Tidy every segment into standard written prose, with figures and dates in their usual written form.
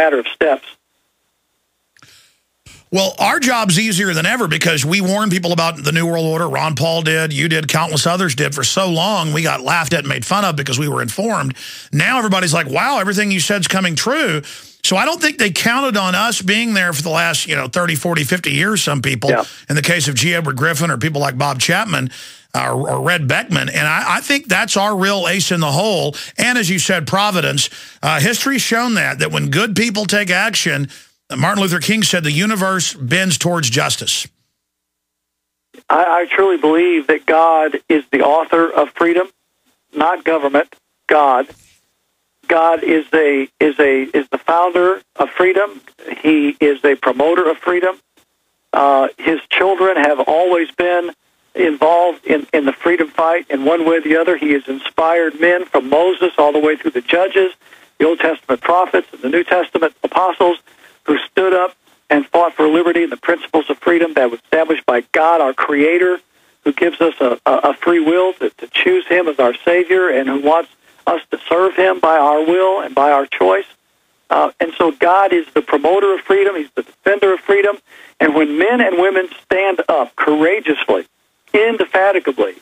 matter of steps. Well, our job's easier than ever because we warned people about the New World Order. Ron Paul did, you did, countless others did. For so long, we got laughed at and made fun of because we were informed. Now everybody's like, wow, everything you said's coming true. So I don't think they counted on us being there for the last, 30, 40, 50 years, some people. Yeah. In the case of G. Edward Griffin or people like Bob Chapman or Red Beckman. And I think that's our real ace in the hole. And as you said, Providence. History's shown that when good people take action, Martin Luther King said the universe bends towards justice. I truly believe that God is the author of freedom, not government. God is the founder of freedom. He is a promoter of freedom. His children have always been involved in the freedom fight in one way or the other. He has inspired men from Moses all the way through the Judges, the Old Testament prophets, and the New Testament apostles, who stood up and fought for liberty and the principles of freedom that was established by God, our Creator, who gives us a free will to choose Him as our Savior and who wants us to serve Him by our will and by our choice. And so God is the promoter of freedom. He's the defender of freedom. And when men and women stand up courageously, indefatigably,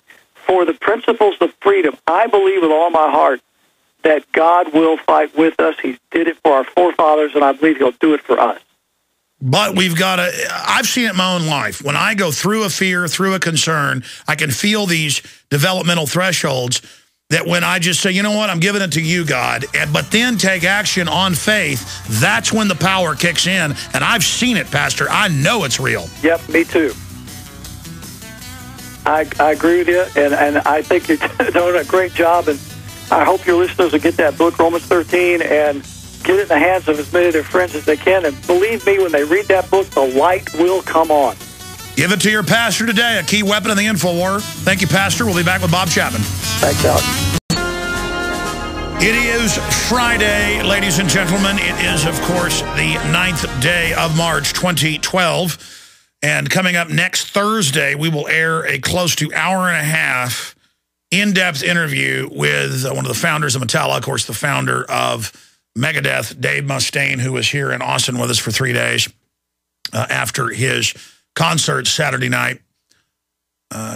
for the principles of freedom, I believe with all my heart that God will fight with us. He did it for our forefathers, and I believe He'll do it for us. But we've got to, I've seen it in my own life. When I go through a fear, through a concern, I can feel these developmental thresholds that when I just say, you know what, I'm giving it to you, God, but then take action on faith, that's when the power kicks in. And I've seen it, Pastor. I know it's real. Yep, me too. I agree with you, and I think you're doing a great job, and I hope your listeners will get that book, Romans 13, and get it in the hands of as many of their friends as they can. And believe me, when they read that book, the light will come on. Give it to your pastor today, a key weapon in the Infowar. Thank you, Pastor. We'll be back with Bob Chapman. Thanks, Alex. It is Friday, ladies and gentlemen. It is, of course, the 9th day of March, 2012. And coming up next Thursday, we will air a close to hour and a half in-depth interview with one of the founders of Metallica, of course, the founder of Megadeth, Dave Mustaine, who was here in Austin with us for 3 days after his concert Saturday night,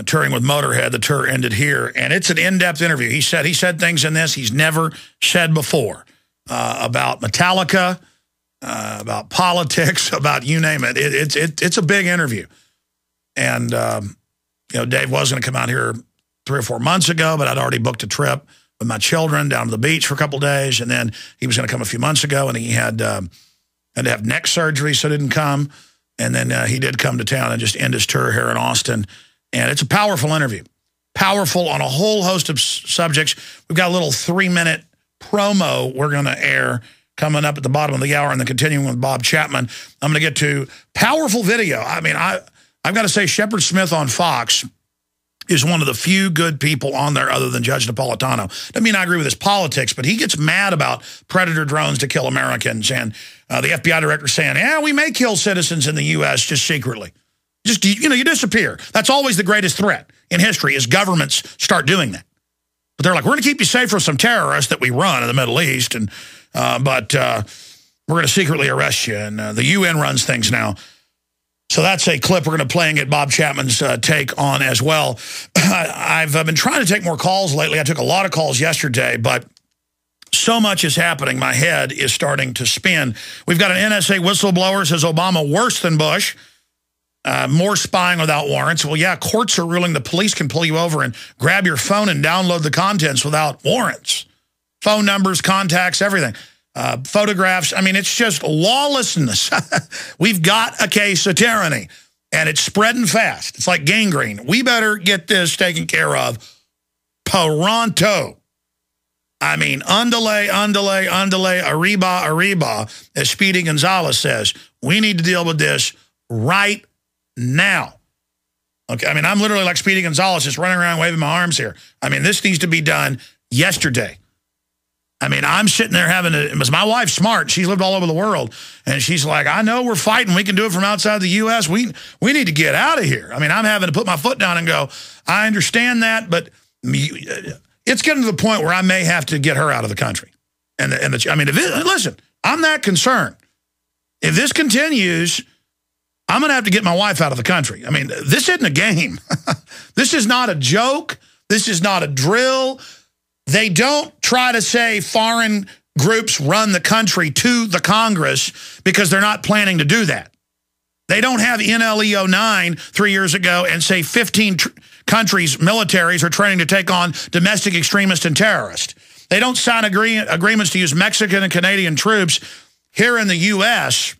touring with Motorhead. The tour ended here, and it's an in-depth interview. He said things in this he's never said before about Metallica, about politics, about you name it. It's a big interview. And, Dave was going to come out here 3 or 4 months ago, but I'd already booked a trip with my children down to the beach for a couple of days, and then he was going to come a few months ago, and he had to have neck surgery, so didn't come. And then he did come to town and just end his tour here in Austin. And it's a powerful interview, powerful on a whole host of subjects. We've got a little 3-minute promo we're going to air coming up at the bottom of the hour, and then continuing with Bob Chapman. I'm going to get to powerful video. I mean, I've got to say Shepard Smith on Fox is one of the few good people on there other than Judge Napolitano. Doesn't mean I agree with his politics, but he gets mad about predator drones to kill Americans. And the FBI director saying, yeah, we may kill citizens in the U.S. just secretly. Just, you disappear. That's always the greatest threat in history is governments start doing that. But they're like, we're going to keep you safe from some terrorists that we run in the Middle East, and but we're going to secretly arrest you. And the UN runs things now. So that's a clip we're going to play and get Bob Chapman's take on as well. I've been trying to take more calls lately. I took a lot of calls yesterday, but so much is happening. My head is starting to spin. We've got an NSA whistleblower says Obama worse than Bush. More spying without warrants. Well, yeah, courts are ruling the police can pull you over and grab your phone and download the contents without warrants. Phone numbers, contacts, everything. Photographs. I mean, it's just lawlessness. We've got a case of tyranny, and it's spreading fast. It's like gangrene. We better get this taken care of pronto. I mean, undele, arriba, as Speedy Gonzalez says. We need to deal with this right now. Okay, I mean, I'm literally like Speedy Gonzalez, just running around waving my arms here. I mean, this needs to be done yesterday. I mean, I'm sitting there having to, because my wife's smart. She's lived all over the world. And she's like, I know we're fighting. We can do it from outside the U.S. We need to get out of here. I mean, I'm having to put my foot down and go, I understand that, but it's getting to the point where I may have to get her out of the country. I mean, listen, I'm that concerned. If this continues, I'm going to have to get my wife out of the country. I mean, this isn't a game. This is not a joke. This is not a drill. They don't try to say foreign groups run the country to the Congress because they're not planning to do that. They don't have NLE-09 3 years ago and say 15 countries' militaries are training to take on domestic extremists and terrorists. They don't sign agreements to use Mexican and Canadian troops here in the U.S.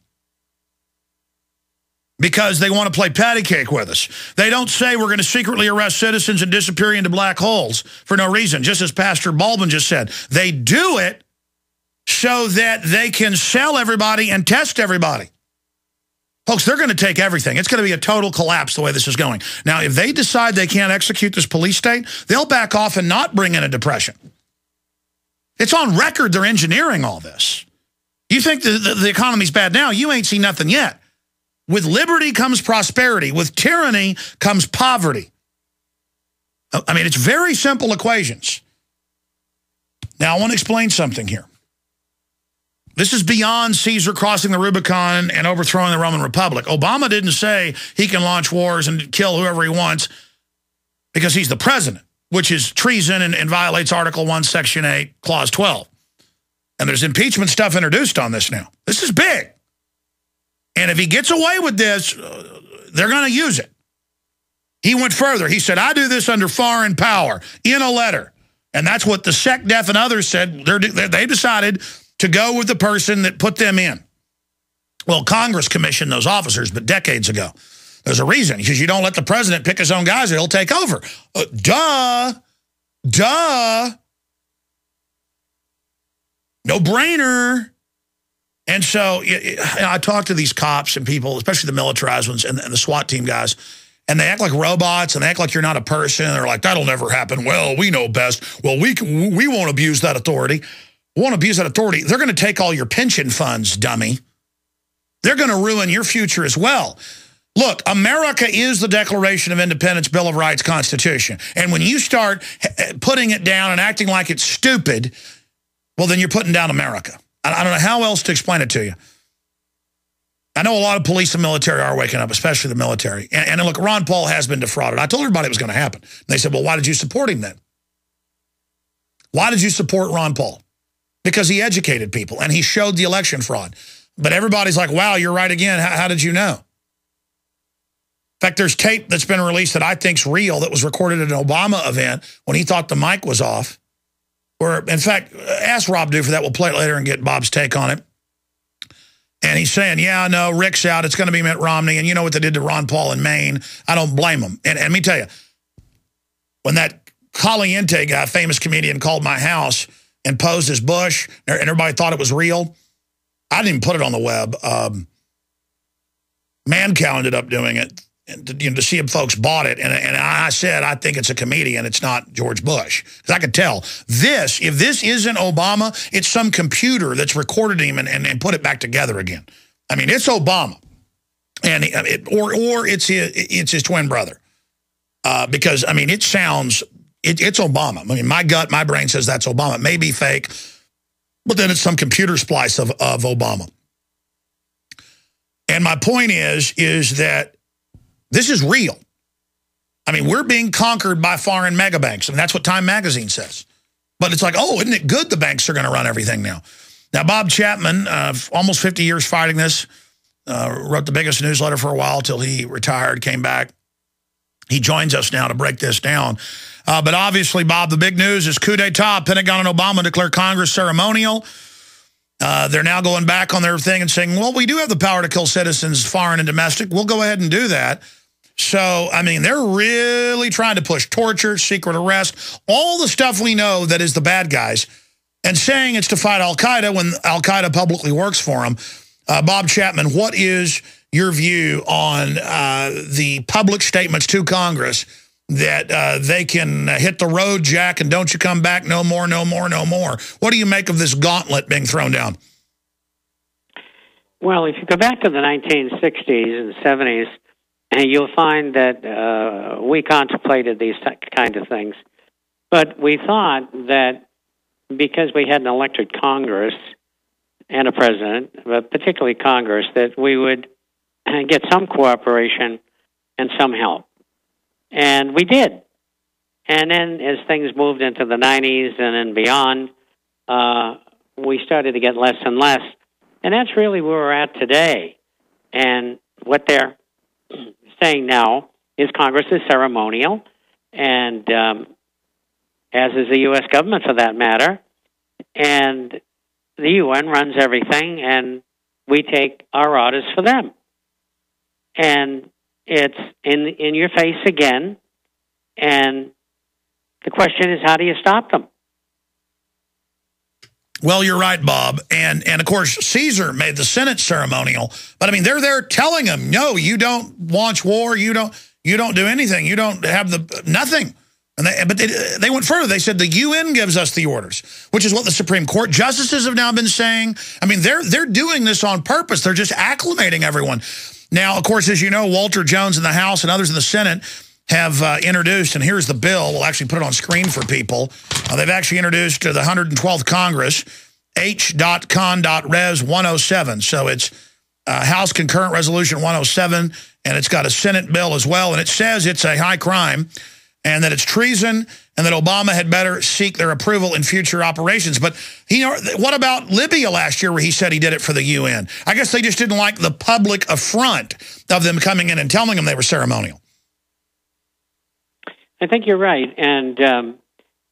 because they want to play patty cake with us. They don't say we're going to secretly arrest citizens and disappear into black holes for no reason, just as Pastor Baldwin just said. They do it so that they can sell everybody and test everybody. Folks, they're going to take everything. It's going to be a total collapse the way this is going. Now, if they decide they can't execute this police state, they'll back off and not bring in a depression. It's on record they're engineering all this. You think the economy's bad now? You ain't seen nothing yet. With liberty comes prosperity. With tyranny comes poverty. I mean, it's very simple equations. Now, I want to explain something here. This is beyond Caesar crossing the Rubicon and overthrowing the Roman Republic. Obama didn't say he can launch wars and kill whoever he wants because he's the president, which is treason and violates Article 1, Section 8, Clause 12. And there's impeachment stuff introduced on this now. This is big. And if he gets away with this, they're going to use it. He went further. He said, I do this under foreign power in a letter. And that's what the SecDef and others said. They decided to go with the person that put them in. Well, Congress commissioned those officers, but decades ago. There's a reason, because you don't let the president pick his own guys or he'll take over. Duh. No brainer. And so I talk to these cops and people, especially the militarized ones and the SWAT team guys, and they act like robots and they act like you're not a person. They're like, that'll never happen. Well, we know best. Well, we won't abuse that authority. We won't abuse that authority. They're going to take all your pension funds, dummy. They're going to ruin your future as well. Look, America is the Declaration of Independence, Bill of Rights, Constitution. And when you start putting it down and acting like it's stupid, well, then you're putting down America. I don't know how else to explain it to you. I know a lot of police and military are waking up, especially the military. And look, Ron Paul has been defrauded. I told everybody it was going to happen. And they said, well, why did you support him then? Why did you support Ron Paul? Because he educated people and he showed the election fraud. But everybody's like, wow, you're right again. How did you know? In fact, there's tape that's been released that I think's real that was recorded at an Obama event when he thought the mic was off. Where, in fact, ask Rob Duke for that. We'll play it later and get Bob's take on it. And he's saying, yeah, no, Rick's out. It's going to be Mitt Romney. And you know what they did to Ron Paul in Maine. I don't blame him. And let me tell you, when that Caliente guy, famous comedian, called my house and posed as Bush, and everybody thought it was real, I didn't even put it on the web. Mancow ended up doing it. And to see if folks bought it. And I said, I think it's a comedian. It's not George Bush. Because I could tell. If this isn't Obama, it's some computer that's recorded him and put it back together again. I mean, it's Obama. And or it's his twin brother. Because, I mean, it sounds, it's Obama. I mean, my brain says that's Obama. It may be fake, but then it's some computer splice of Obama. And my point is that this is real. I mean, we're being conquered by foreign mega banks, and that's what Time Magazine says. But it's like, oh, isn't it good the banks are going to run everything now? Now, Bob Chapman, almost 50 years fighting this, wrote the biggest newsletter for a while till he retired, came back. He joins us now to break this down. But obviously, Bob, the big news is coup d'etat. Pentagon and Obama declare Congress ceremonial. They're now going back on their thing and saying, well, we do have the power to kill citizens, foreign and domestic. We'll go ahead and do that. So, I mean, they're really trying to push torture, secret arrest, all the stuff we know that is the bad guys, and saying it's to fight al-Qaeda when al-Qaeda publicly works for them. Bob Chapman, what is your view on the public statements to Congress that they can hit the road, Jack, and don't you come back, no more, no more, no more? What do you make of this gauntlet being thrown down? Well, if you go back to the 1960s and 70s, you'll find that we contemplated these kind of things. But we thought that because we had an elected Congress and a president, but particularly Congress, that we would get some cooperation and some help. And we did. And then as things moved into the 90s and then beyond, we started to get less and less. And that's really where we're at today. And what they're saying now is Congress is ceremonial, and as is the U.S. government for that matter. And the UN runs everything, and we take our orders for them. And it's in your face again, and the question is, how do you stop them? Well, you're right, Bob. And of course, Caesar made the Senate ceremonial. But, I mean, they're there telling them, no, you don't launch war. You don't do anything. You don't have nothing. But they went further. They said the UN gives us the orders, which is what the Supreme Court justices have now been saying. I mean, they're doing this on purpose. They're just acclimating everyone. Now, of course, as you know, Walter Jones in the House and others in the Senate have introduced, and here's the bill. We'll actually put it on screen for people. They've actually introduced to the 112th Congress, H.Con.Res 107. So it's House Concurrent Resolution 107, and it's got a Senate bill as well. And it says it's a high crime and that it's treason and that Obama had better seek their approval in future operations. But what about Libya last year where he said he did it for the UN? I guess they just didn't like the public affront of them coming in and telling them they were ceremonial. I think you're right. And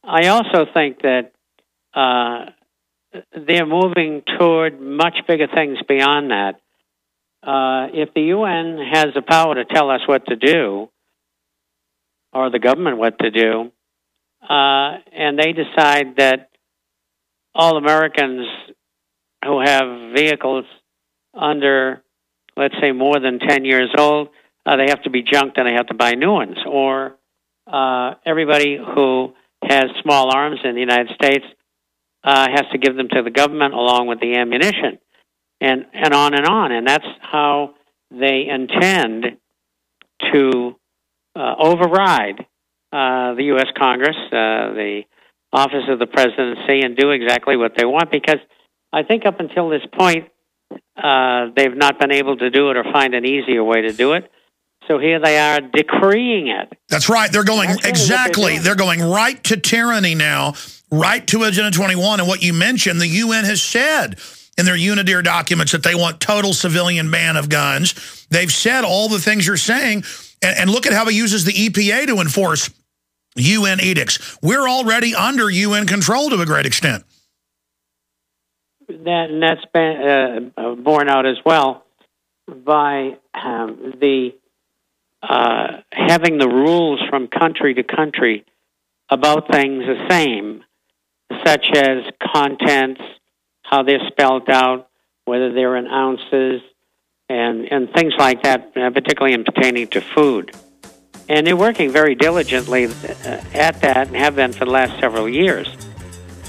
I also think that they're moving toward much bigger things beyond that. If the UN has the power to tell us what to do, or the government what to do, and they decide that all Americans who have vehicles under, let's say, more than 10 years old, they have to be junked and they have to buy new ones. Or everybody who has small arms in the United States has to give them to the government along with the ammunition, and on and on. And that's how they intend to override the U.S. Congress, the office of the presidency, and do exactly what they want, because I think up until this point, they've not been able to do it or find an easier way to do it. So here they are decreeing it. That's right. They're going exactly. They're going right to tyranny now, right to Agenda 21. And what you mentioned, the UN has said in their UNIDIR documents that they want total civilian ban of guns. They've said all the things you're saying. And look at how he uses the EPA to enforce UN edicts. We're already under UN control to a great extent. That's been borne out as well by having the rules from country to country about things the same, such as contents, how they're spelled out, whether they're in ounces, and things like that, particularly pertaining to food. And they're working very diligently at that and have been for the last several years.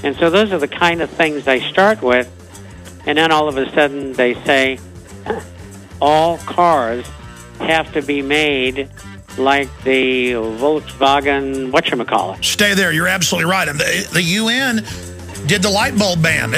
And so those are the kind of things they start with, and then all of a sudden they say all cars have to be made like the Volkswagen whatchamacallit. Stay there. You're absolutely right. And the UN did the light bulb ban.